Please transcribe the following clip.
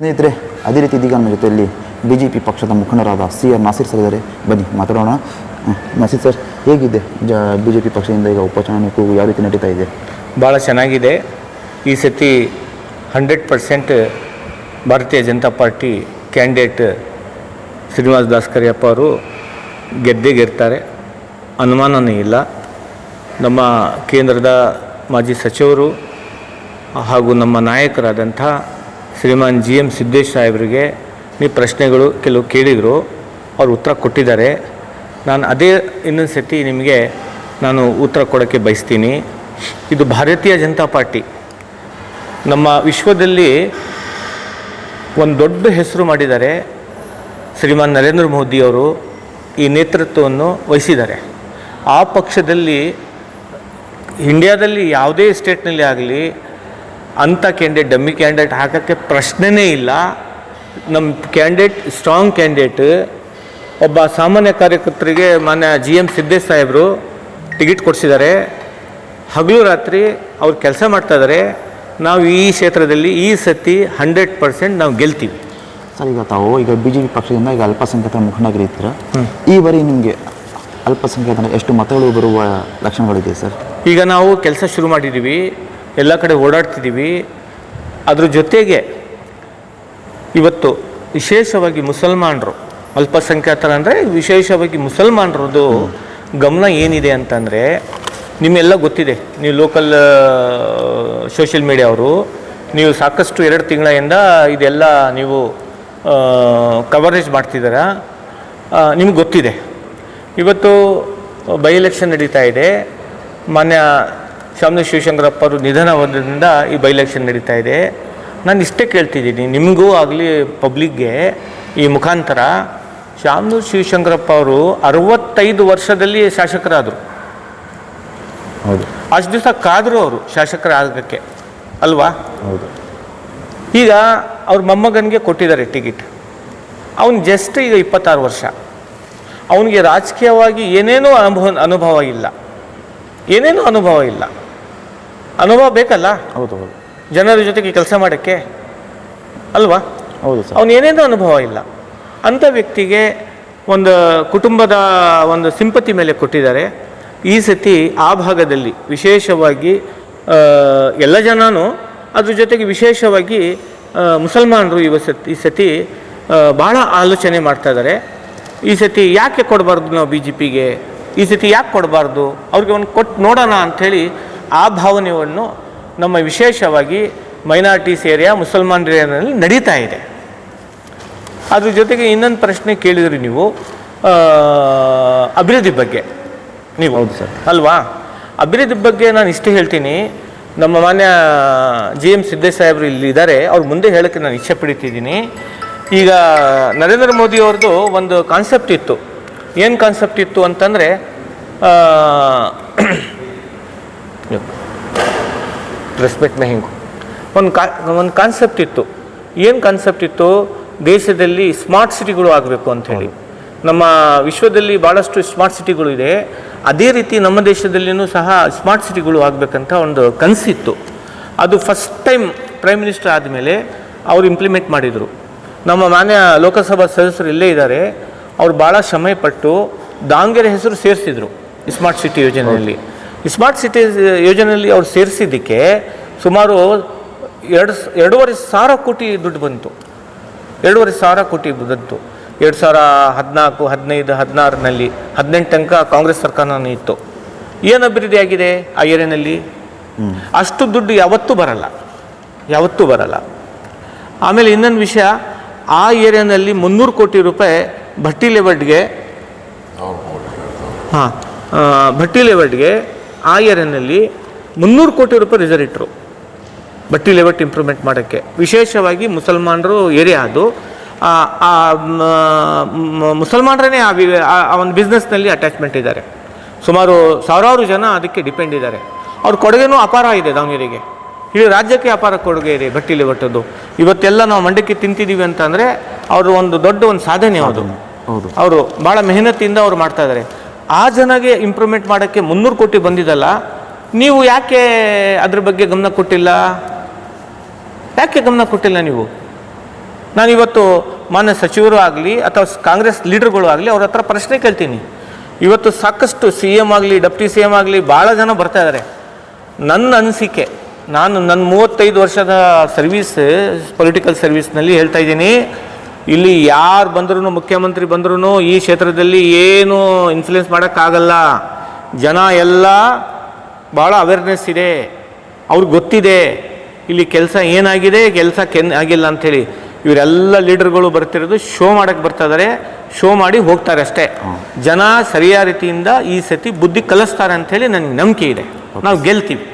ಸ್ನೇಹಿತರೆ, ಅದೇ ರೀತಿ ಇದೀಗ ನಮ್ಮ ಜೊತೆಯಲ್ಲಿ BJP ಪಕ್ಷದ ಮುಖಂಡರಾದ CR ನಾಸೀರ್ ಸರ್ ಇದ್ದಾರೆ. ಬನ್ನಿ ಮಾತಾಡೋಣ. ನಾಸೀರ್ ಸರ್, ಹೇಗಿದೆ BJP ಪಕ್ಷದಿಂದ ಈಗ ಉಪಚುನಾವಣೆ ಕೂಗು ಯಾವ ರೀತಿ ನಡೀತಾ ಇದೆ? ಭಾಳ ಚೆನ್ನಾಗಿದೆ. ಈ ಸತಿ 100% ಭಾರತೀಯ ಜನತಾ ಪಾರ್ಟಿ ಕ್ಯಾಂಡಿಡೇಟ್ ಶ್ರೀನಿವಾಸ್ ದಾಸ್ಕರಿಯಪ್ಪ ಅವರು ಗೆದ್ದೇ ಗೆಲ್ತಾರೆ, ಅನುಮಾನನೇ ಇಲ್ಲ. ನಮ್ಮ ಕೇಂದ್ರದ ಮಾಜಿ ಸಚಿವರು ಹಾಗೂ ನಮ್ಮ ನಾಯಕರಾದಂಥ ಶ್ರೀಮಾನ್ GM ಸಿದ್ದೇಶ್ ಸಾಹೇಬರಿಗೆ ನೀವು ಪ್ರಶ್ನೆಗಳು ಕೆಲವು ಕೇಳಿದರು, ಅವರು ಉತ್ತರ ಕೊಟ್ಟಿದ್ದಾರೆ. ನಾನು ಅದೇ ಇನ್ನೊಂದು ಸತಿ ನಿಮಗೆ ನಾನು ಉತ್ತರ ಕೊಡೋಕ್ಕೆ ಬಯಸ್ತೀನಿ. ಇದು ಭಾರತೀಯ ಜನತಾ ಪಾರ್ಟಿ ನಮ್ಮ ವಿಶ್ವದಲ್ಲಿ ಒಂದು ದೊಡ್ಡ ಹೆಸರು ಮಾಡಿದ್ದಾರೆ. ಶ್ರೀಮಾನ್ ನರೇಂದ್ರ ಮೋದಿಯವರು ಈ ನೇತೃತ್ವವನ್ನು ವಹಿಸಿದ್ದಾರೆ. ಆ ಪಕ್ಷದಲ್ಲಿ ಇಂಡಿಯಾದಲ್ಲಿ ಯಾವುದೇ ಸ್ಟೇಟ್ನಲ್ಲಿ ಆಗಲಿ ಅಂಥ ಕ್ಯಾಂಡಿಡೇಟ್, ಡಮ್ಮಿ ಕ್ಯಾಂಡಿಡೇಟ್ ಹಾಕೋಕ್ಕೆ ಪ್ರಶ್ನೆನೇ ಇಲ್ಲ. ನಮ್ಮ ಕ್ಯಾಂಡಿಡೇಟ್ ಸ್ಟ್ರಾಂಗ್ ಕ್ಯಾಂಡಿಡೇಟ್. ಒಬ್ಬ ಸಾಮಾನ್ಯ ಕಾರ್ಯಕರ್ತರಿಗೆ ಮಾನ್ಯ GM ಸಿದ್ದೇಶ್ ಸಾಹೇಬರು ಟಿಕೆಟ್ ಕೊಡಿಸಿದ್ದಾರೆ. ಹಗಲು ರಾತ್ರಿ ಅವ್ರು ಕೆಲಸ ಮಾಡ್ತಾಯಿದ್ದಾರೆ. ನಾವು ಈ ಕ್ಷೇತ್ರದಲ್ಲಿ ಈ ಸತಿ 100% ನಾವು ಗೆಲ್ತೀವಿ. ಸರ್, ಈಗ BJP ಪಕ್ಷದಿಂದ ಈಗ ಅಲ್ಪಸಂಖ್ಯಾತರ ಮುಖಂಡರಾಗಿರ್ತೀರ. ಈ ಬಾರಿ ನಿಮಗೆ ಅಲ್ಪಸಂಖ್ಯಾತರ ಎಷ್ಟು ಮತಗಳು ಬರುವ ಲಕ್ಷಣಗಳಿದೆ ಸರ್? ಈಗ ನಾವು ಕೆಲಸ ಶುರು ಮಾಡಿದ್ದೀವಿ, ಎಲ್ಲ ಕಡೆ ಓಡಾಡ್ತಿದ್ದೀವಿ. ಅದ್ರ ಜೊತೆಗೆ ಇವತ್ತು ವಿಶೇಷವಾಗಿ ಮುಸಲ್ಮಾನರು, ಅಲ್ಪಸಂಖ್ಯಾತರ ಅಂದರೆ ವಿಶೇಷವಾಗಿ ಮುಸಲ್ಮಾನರದ್ದು ಗಮನ ಏನಿದೆ ಅಂತಂದರೆ, ನಿಮ್ಮೆಲ್ಲ ಗೊತ್ತಿದೆ, ನೀವು ಲೋಕಲ್ ಸೋಷಿಯಲ್ ಮೀಡಿಯಾವರು ನೀವು ಸಾಕಷ್ಟು 2 ತಿಂಗಳಿಂದ ಇದೆಲ್ಲ ನೀವು ಕವರೇಜ್ ಮಾಡ್ತಿದ್ದೀರ. ನಿಮ್ಗೆ ಗೊತ್ತಿದೆ, ಇವತ್ತು ಬೈ ಎಲೆಕ್ಷನ್ ನಡೀತಾ ಇದೆ. ಮಾನ್ಯ ಶಾಮನೂರು ಶಿವಶಂಕರಪ್ಪ ಅವರು ನಿಧನವಾದ್ರಿಂದ ಈ ಬೈ ಎಲೆಕ್ಷನ್ ನಡೀತಾ ಇದೆ. ನಾನು ಇಷ್ಟೇ ಕೇಳ್ತಿದ್ದೀನಿ ನಿಮಗೂ ಆಗಲಿ ಪಬ್ಲಿಕ್ಗೆ ಈ ಮುಖಾಂತರ, ಶಾಮನೂರು ಶಿವಶಂಕರಪ್ಪ ಅವರು 65 ವರ್ಷದಲ್ಲಿ ಶಾಸಕರಾದರು. ಹೌದು, ಅಷ್ಟು ದಿವಸ ಕಾದರು ಅವರು ಶಾಸಕರಾಗಕ್ಕೆ ಅಲ್ವಾ? ಹೌದು. ಈಗ ಅವ್ರ ಮೊಮ್ಮಗನಿಗೆ ಕೊಟ್ಟಿದ್ದಾರೆ ಟಿಕೆಟ್. ಅವನು ಜಸ್ಟ್ ಈಗ 26 ವರ್ಷ. ಅವನಿಗೆ ರಾಜಕೀಯವಾಗಿ ಏನೇನೂ ಅನುಭವ ಇಲ್ಲ. ಅನುಭವ ಬೇಕಲ್ಲ? ಹೌದು ಹೌದು. ಜನರ ಜೊತೆಗೆ ಕೆಲಸ ಮಾಡೋಕ್ಕೆ ಅಲ್ವಾ? ಹೌದು ಸರ್. ಅವನು ಏನೇನೂ ಅನುಭವ ಇಲ್ಲ. ಅಂಥ ವ್ಯಕ್ತಿಗೆ ಒಂದು ಕುಟುಂಬದ ಒಂದು ಸಿಂಪತಿ ಮೇಲೆ ಕೊಟ್ಟಿದ್ದಾರೆ. ಈ ಸತಿ ಆ ಭಾಗದಲ್ಲಿ ವಿಶೇಷವಾಗಿ ಎಲ್ಲ ಜನನೂ, ಅದ್ರ ಜೊತೆಗೆ ವಿಶೇಷವಾಗಿ ಮುಸಲ್ಮಾನರು ಈ ಸತಿ ಭಾಳ ಆಲೋಚನೆ ಮಾಡ್ತಾಯಿದ್ದಾರೆ. ಈ ಸತಿ ಯಾಕೆ ಕೊಡಬಾರ್ದು ನಾವು BJPಗೆ? ಈ ಸತಿ ಯಾಕೆ ಕೊಡಬಾರ್ದು? ಅವ್ರಿಗೆ ಒಂದು ಕೊಟ್ಟು ನೋಡೋಣ ಅಂಥೇಳಿ ಆ ಭಾವನೆಯನ್ನು ನಮ್ಮ ವಿಶೇಷವಾಗಿ ಮೈನಾರಿಟೀಸ್ ಏರಿಯಾ, ಮುಸಲ್ಮಾನ್ ಏರಿಯಾನಲ್ಲಿ ನಡೀತಾ ಇದೆ. ಅದ್ರ ಜೊತೆಗೆ ಇನ್ನೊಂದು ಪ್ರಶ್ನೆ ಕೇಳಿದ್ರಿ ನೀವು, ಅಭಿವೃದ್ಧಿ ಬಗ್ಗೆ ನೀವು. ಹೌದು ಸರ್. ಅಲ್ವಾ? ಅಭಿವೃದ್ಧಿ ಬಗ್ಗೆ ನಾನು ಇಷ್ಟೇ ಹೇಳ್ತೀನಿ. ನಮ್ಮ ಮಾನ್ಯ GM ಸಿದ್ದೇಶ್ ಸಾಹೇಬರು ಇಲ್ಲಿದ್ದಾರೆ, ಅವ್ರ ಮುಂದೆ ಹೇಳೋಕ್ಕೆ ನಾನು ಇಚ್ಛೆ ಪಡ್ತಿದ್ದೀನಿ. ಈಗ ನರೇಂದ್ರ ಮೋದಿ ಅವ್ರದ್ದು ಒಂದು ಕಾನ್ಸೆಪ್ಟ್ ಇತ್ತು. ಏನು ಕಾನ್ಸೆಪ್ಟ್ ಇತ್ತು ಅಂತಂದರೆ, ರೆಸ್ಪೆಕ್ಟ್ ಮೇ ಹಿಂಗೆ ಒಂದು ಕಾನ್ಸೆಪ್ಟ್ ಇತ್ತು. ಏನು ಕಾನ್ಸೆಪ್ಟ್ ಇತ್ತು? ದೇಶದಲ್ಲಿ ಸ್ಮಾರ್ಟ್ ಸಿಟಿಗಳು ಆಗಬೇಕು ಅಂಥೇಳಿ. ನಮ್ಮ ವಿಶ್ವದಲ್ಲಿ ಭಾಳಷ್ಟು ಸ್ಮಾರ್ಟ್ ಸಿಟಿಗಳು ಇದೆ. ಅದೇ ರೀತಿ ನಮ್ಮ ದೇಶದಲ್ಲಿಯೂ ಸಹ ಸ್ಮಾರ್ಟ್ ಸಿಟಿಗಳು ಆಗಬೇಕಂತ ಒಂದು ಕನಸಿತ್ತು. ಅದು ಫಸ್ಟ್ ಟೈಮ್ ಪ್ರೈಮ್ ಮಿನಿಸ್ಟರ್ ಆದಮೇಲೆ ಅವರು ಇಂಪ್ಲಿಮೆಂಟ್ ಮಾಡಿದರು. ನಮ್ಮ ಮಾನ್ಯ ಲೋಕಸಭಾ ಸದಸ್ಯರು ಇಲ್ಲೇ ಇದ್ದಾರೆ. ಅವರು ಭಾಳ ಶ್ರಮೆಪಟ್ಟು ದಾವಣಗೆರೆ ಹೆಸರು ಸೇರಿಸಿದರು ಸ್ಮಾರ್ಟ್ ಸಿಟಿ ಯೋಜನೆಯಲ್ಲಿ. ಸ್ಮಾರ್ಟ್ ಸಿಟಿ ಯೋಜನೆಯಲ್ಲಿ ಅವ್ರು ಸೇರಿಸಿದ್ದಕ್ಕೆ ಸುಮಾರು 2,500 ಕೋಟಿ ದುಡ್ಡು ಬಂತು. 2,500 ಕೋಟಿ ಬಂತು. 2014, 15, 16ನಲ್ಲಿ 18 ತನಕ ಕಾಂಗ್ರೆಸ್ ಸರ್ಕಾರನೇ ಇತ್ತು. ಏನು ಅಭಿವೃದ್ಧಿ ಆಗಿದೆ ಆ ಏರಿಯಾನಲ್ಲಿ? ಅಷ್ಟು ದುಡ್ಡು ಯಾವತ್ತೂ ಬರಲ್ಲ. ಆಮೇಲೆ ಇನ್ನೊಂದು ವಿಷಯ, ಆ ಏರಿಯಾನಲ್ಲಿ 300 ಕೋಟಿ ರೂಪಾಯಿ ಭಟ್ಟಿ ಲೇಔಟ್ಗೆ ಆ ಏರಿಯಾನಲ್ಲಿ 300 ಕೋಟಿ ರೂಪಾಯಿ ರಿಸರ್ವ್ ಇಟ್ಟರು ಭಟ್ಟಿ ಲೇಔಟ್ ಇಂಪ್ರೂವ್ಮೆಂಟ್ ಮಾಡೋಕ್ಕೆ. ವಿಶೇಷವಾಗಿ ಮುಸಲ್ಮಾನರು ಏರಿಯಾ ಅದು. ಮುಸಲ್ಮಾನರೇ ಆ ಒಂದು ಬಿಸ್ನೆಸ್ನಲ್ಲಿ ಅಟ್ಯಾಚ್ಮೆಂಟ್ ಇದ್ದಾರೆ. ಸುಮಾರು ಸಾವಿರಾರು ಜನ ಅದಕ್ಕೆ ಡಿಪೆಂಡ್ ಇದ್ದಾರೆ. ಅವ್ರ ಕೊಡುಗೆನೂ ಅಪಾರ ಇದೆ. ದಾವಣಗೆರೆಗೆ, ಇಡೀ ರಾಜ್ಯಕ್ಕೆ ಅಪಾರ ಕೊಡುಗೆ ಇದೆ ಭಟ್ಟಿ ಲೇಔಟದ್ದು. ಇವತ್ತೆಲ್ಲ ನಾವು ಮಂಡಕ್ಕಿ ತಿಂತಿದ್ದೀವಿ ಅಂತಂದರೆ ಅವರು ಒಂದು ದೊಡ್ಡ ಒಂದು ಸಾಧನೆ. ಹೌದು, ಅವರು ಭಾಳ ಮೆಹನತ್ತಿಂದ ಅವ್ರು ಮಾಡ್ತಾ ಇದ್ದಾರೆ. ಆ ಜನಗೆ ಇಂಪ್ರೂವ್ಮೆಂಟ್ ಮಾಡೋಕ್ಕೆ 300 ಕೋಟಿ ಬಂದಿದ್ದಲ್ಲ, ನೀವು ಯಾಕೆ ಅದ್ರ ಬಗ್ಗೆ ಗಮನ ಕೊಟ್ಟಿಲ್ಲ? ಯಾಕೆ ಗಮನ ಕೊಟ್ಟಿಲ್ಲ ನೀವು? ನಾನಿವತ್ತು ಮಾನ್ಯ ಸಚಿವರು ಆಗಲಿ ಅಥವಾ ಕಾಂಗ್ರೆಸ್ ಲೀಡರ್ಗಳು ಆಗಲಿ ಅವ್ರ ಹತ್ರ ಪ್ರಶ್ನೆ ಕೇಳ್ತೀನಿ. ಇವತ್ತು ಸಾಕಷ್ಟು ಸಿ ಎಮ್ ಆಗಲಿ ಡೆಪ್ಟಿ ಸಿ ಎಮ್ ಆಗಲಿ ಭಾಳ ಜನ ಬರ್ತಾ ಇದ್ದಾರೆ. ನನ್ನ ಅನಿಸಿಕೆ, ನಾನು ನನ್ನ 35 ವರ್ಷದ ಸರ್ವೀಸ್ ಪೊಲಿಟಿಕಲ್ ಸರ್ವೀಸ್ನಲ್ಲಿ ಹೇಳ್ತಾ ಇದ್ದೀನಿ, ಇಲ್ಲಿ ಯಾರು ಬಂದ್ರೂ ಮುಖ್ಯಮಂತ್ರಿ ಬಂದ್ರೂ ಈ ಕ್ಷೇತ್ರದಲ್ಲಿ ಏನು ಇನ್ಫ್ಲುಯೆನ್ಸ್ ಮಾಡೋಕ್ಕಾಗಲ್ಲ. ಜನ ಎಲ್ಲ ಭಾಳ ಅವೇರ್ನೆಸ್ ಇದೆ, ಅವ್ರಿಗೆ ಗೊತ್ತಿದೆ ಇಲ್ಲಿ ಕೆಲಸ ಏನಾಗಿದೆ, ಕೆಲಸ ಆಗಿಲ್ಲ ಅಂಥೇಳಿ. ಇವರೆಲ್ಲ ಲೀಡರ್ಗಳು ಬರ್ತಿರೋದು ಶೋ ಮಾಡೋಕ್ಕೆ ಬರ್ತಾ ಇದ್ದಾರೆ, ಶೋ ಮಾಡಿ ಹೋಗ್ತಾರೆ ಅಷ್ಟೇ. ಜನ ಸರಿಯಾದ ರೀತಿಯಿಂದ ಈ ಸತಿ ಬುದ್ಧಿ ಕಲಿಸ್ತಾರೆ ಅಂಥೇಳಿ ನನಗೆ ನಂಬಿಕೆ ಇದೆ. ನಾವು ಗೆಲ್ತೀವಿ.